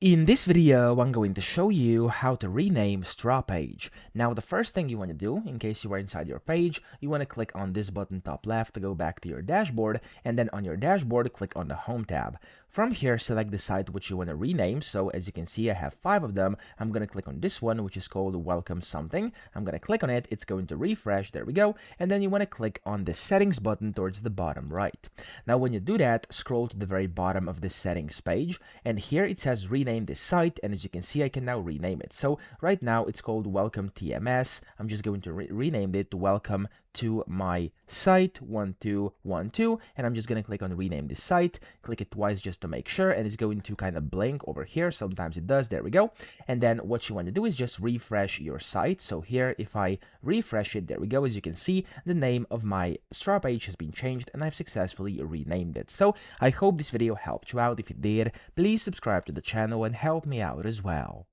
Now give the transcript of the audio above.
In this video, I'm going to show you how to rename StrawPage. Now, the first thing you want to do, in case you are inside your page, you want to click on this button top left to go back to your dashboard, and then on your dashboard, click on the Home tab. From here, select the site which you want to rename. So as you can see, I have 5 of them. I'm going to click on this one, which is called Welcome Something. I'm going to click on it. It's going to refresh. There we go. And then you want to click on the Settings button towards the bottom right. Now, when you do that, scroll to the very bottom of the Settings page, and here it says Rename this site, and as you can see, I can now rename it. So right now it's called Welcome TMS. I'm just going to rename it to Welcome to my site 1212, and I'm just going to click on rename this site, click it twice just to make sure, and it's going to kind of blink over here. Sometimes it does. There we go. And then what you want to do is just refresh your site. So here, if I refresh it, there we go. As you can see, the name of my StrawPage has been changed, and I've successfully renamed it. So I hope this video helped you out. If it did, please subscribe to the channel and help me out as well.